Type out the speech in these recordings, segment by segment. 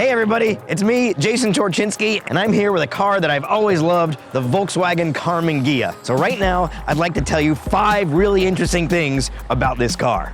Hey everybody, it's me, Jason Torchinsky, and I'm here with a car that I've always loved, the Volkswagen Karmann Ghia. So right now, I'd like to tell you 5 really interesting things about this car.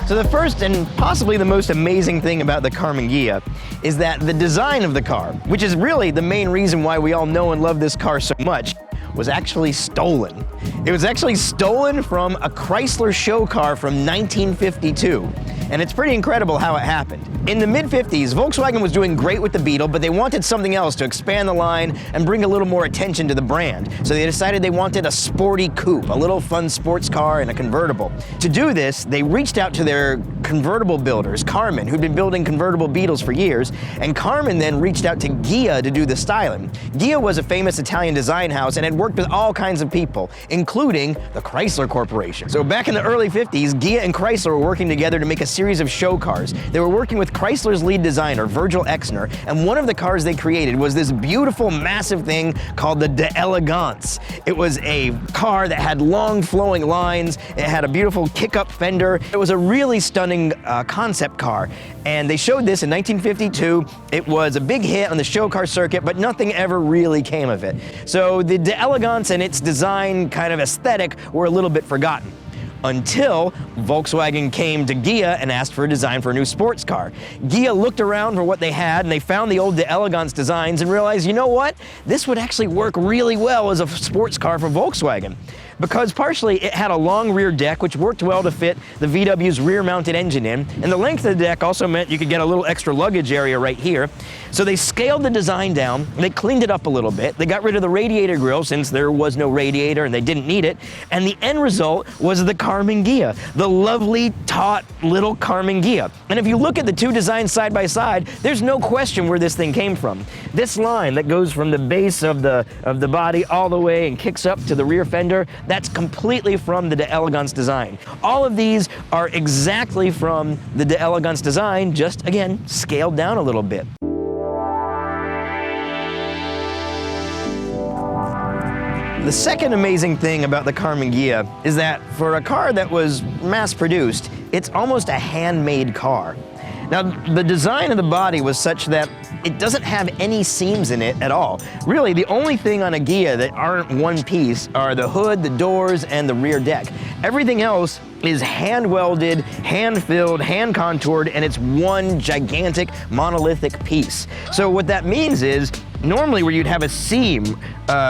So the first and possibly the most amazing thing about the Karmann Ghia is that the design of the car, which is really the main reason why we all know and love this car so much, was actually stolen. It was actually stolen from a Chrysler show car from 1952. And it's pretty incredible how it happened. In the mid-50s, Volkswagen was doing great with the Beetle, but they wanted something else to expand the line and bring a little more attention to the brand. So they decided they wanted a sporty coupe, a little fun sports car and a convertible. To do this, they reached out to their convertible builders, Karmann, who'd been building convertible Beetles for years, and Karmann then reached out to Ghia to do the styling. Ghia was a famous Italian design house and had worked with all kinds of people, including the Chrysler Corporation. So back in the early 50s, Ghia and Chrysler were working together to make a series of show cars. They were working with Chrysler's lead designer, Virgil Exner, and one of the cars they created was this beautiful, massive thing called the D'Elegance. It was a car that had long flowing lines, it had a beautiful kick-up fender. It was a really stunning concept car, and they showed this in 1952. It was a big hit on the show car circuit, but nothing ever really came of it. So the D'Elegance and its design kind of aesthetic were a little bit forgotten, until Volkswagen came to Ghia and asked for a design for a new sports car. Ghia looked around for what they had, and they found the old D'Elegance designs and realized, you know what? This would actually work really well as a sports car for Volkswagen, because partially it had a long rear deck which worked well to fit the VW's rear-mounted engine in, and the length of the deck also meant you could get a little extra luggage area right here. So they scaled the design down, they cleaned it up a little bit, they got rid of the radiator grille since there was no radiator and they didn't need it, and the end result was the Karmann Ghia, the lovely, taut little Karmann Ghia. And if you look at the two designs side by side, there's no question where this thing came from. This line that goes from the base of the body all the way and kicks up to the rear fender, that's completely from the D'Elegance design. All of these are exactly from the D'Elegance design, just again, scaled down a little bit. The second amazing thing about the Karmann Ghia is that for a car that was mass-produced, it's almost a handmade car. Now, the design of the body was such that it doesn't have any seams in it at all. Really, the only thing on a Ghia that aren't one piece are the hood, the doors, and the rear deck. Everything else is hand-welded, hand-filled, hand-contoured, and it's one gigantic monolithic piece. So what that means is, normally where you'd have a seam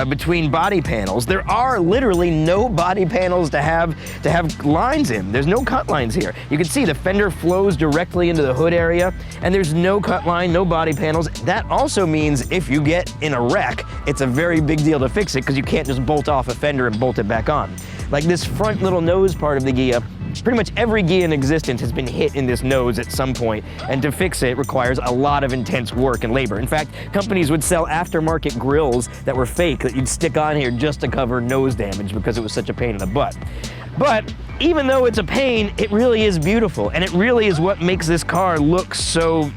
between body panels, there are literally no body panels to have lines in. There's no cut lines here. You can see the fender flows directly into the hood area, and there's no cut line, no body panels. That also means if you get in a wreck, it's a very big deal to fix it because you can't just bolt off a fender and bolt it back on. Like this front little nose part of the Ghia, pretty much every Ghia in existence has been hit in this nose at some point, and to fix it requires a lot of intense work and labor. In fact, companies would sell aftermarket grills that were fake that you'd stick on here just to cover nose damage because it was such a pain in the butt. But even though it's a pain, it really is beautiful, and it really is what makes this car look so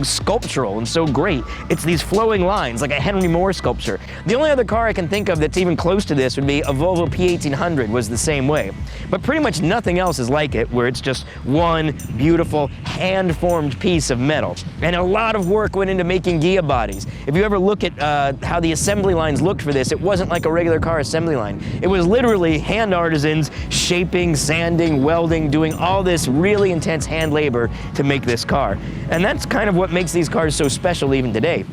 sculptural and so great. It's these flowing lines, like a Henry Moore sculpture. The only other car I can think of that's even close to this would be a Volvo P1800 was the same way. But pretty much nothing else is like it, where it's just one beautiful hand-formed piece of metal. And a lot of work went into making Ghia bodies. If you ever look at how the assembly lines looked for this, it wasn't like a regular car assembly line. It was literally hand artisans shaping, sanding, welding, doing all this really intense hand labor to make this car. And that's kind of what makes these cars so special even today.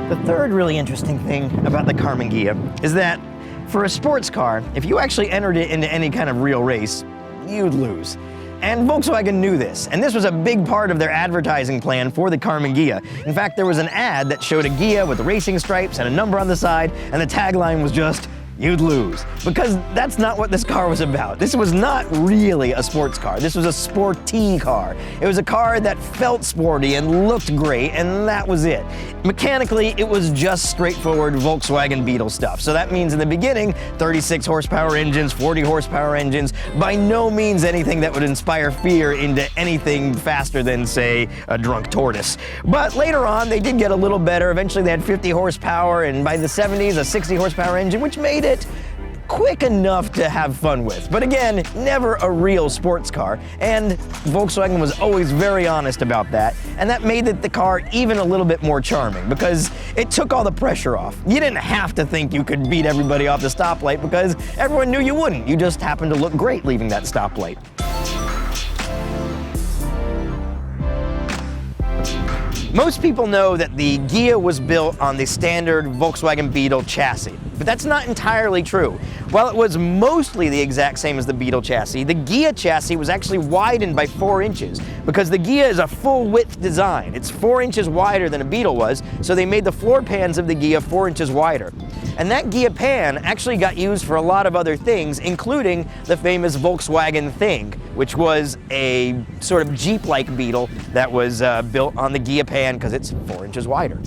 The third really interesting thing about the Karmann Ghia is that for a sports car, if you actually entered it into any kind of real race, you'd lose. And Volkswagen knew this, and this was a big part of their advertising plan for the Karmann Ghia. In fact, there was an ad that showed a Ghia with racing stripes and a number on the side, and the tagline was just, you'd lose. Because that's not what this car was about. This was not really a sports car. This was a sporty car. It was a car that felt sporty and looked great, and that was it. Mechanically, it was just straightforward Volkswagen Beetle stuff. So that means in the beginning, 36 horsepower engines, 40 horsepower engines, by no means anything that would inspire fear into anything faster than, say, a drunk tortoise. But later on, they did get a little better. Eventually, they had 50 horsepower, and by the 70s, a 60 horsepower engine, which made it quick enough to have fun with. But again, never a real sports car, and Volkswagen was always very honest about that, and that made the car even a little bit more charming because it took all the pressure off. You didn't have to think you could beat everybody off the stoplight because everyone knew you wouldn't. You just happened to look great leaving that stoplight. Most people know that the Ghia was built on the standard Volkswagen Beetle chassis, but that's not entirely true. While it was mostly the exact same as the Beetle chassis, the Ghia chassis was actually widened by 4 inches because the Ghia is a full-width design. It's 4 inches wider than a Beetle was, so they made the floor pans of the Ghia 4 inches wider. And that Ghia pan actually got used for a lot of other things, including the famous Volkswagen Thing, which was a sort of Jeep-like Beetle that was built on the Ghia pan because it's 4 inches wider.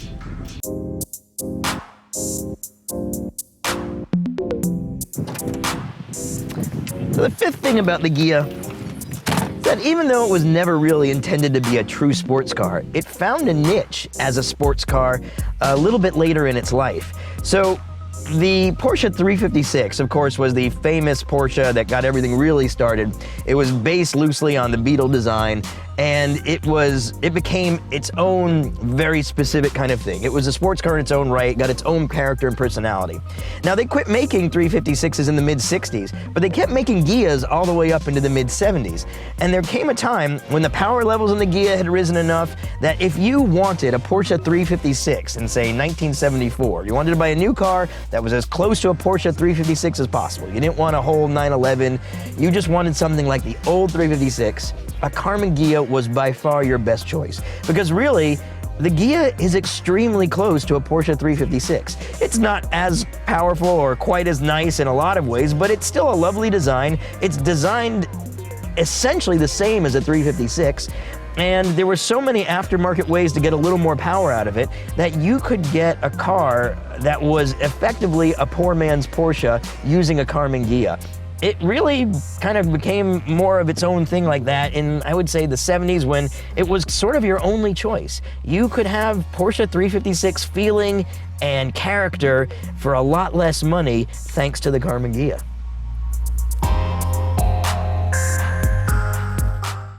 So the fifth thing about the Ghia is that even though it was never really intended to be a true sports car, it found a niche as a sports car a little bit later in its life. So the Porsche 356, of course, was the famous Porsche that got everything really started. It was based loosely on the Beetle design, and it became its own very specific kind of thing. It was a sports car in its own right, got its own character and personality. Now, they quit making 356s in the mid-60s, but they kept making Ghias all the way up into the mid-70s. And there came a time when the power levels in the Ghia had risen enough that if you wanted a Porsche 356 in, say, 1974, you wanted to buy a new car that was as close to a Porsche 356 as possible. You didn't want a whole 911, you just wanted something like the old 356, a Karmann Ghia was by far your best choice. Because really, the Ghia is extremely close to a Porsche 356. It's not as powerful or quite as nice in a lot of ways, but it's still a lovely design. It's designed essentially the same as a 356. And there were so many aftermarket ways to get a little more power out of it that you could get a car that was effectively a poor man's Porsche using a Karmann Ghia. It really kind of became more of its own thing like that in, I would say, the 70s when it was sort of your only choice. You could have Porsche 356 feeling and character for a lot less money thanks to the Karmann Ghia.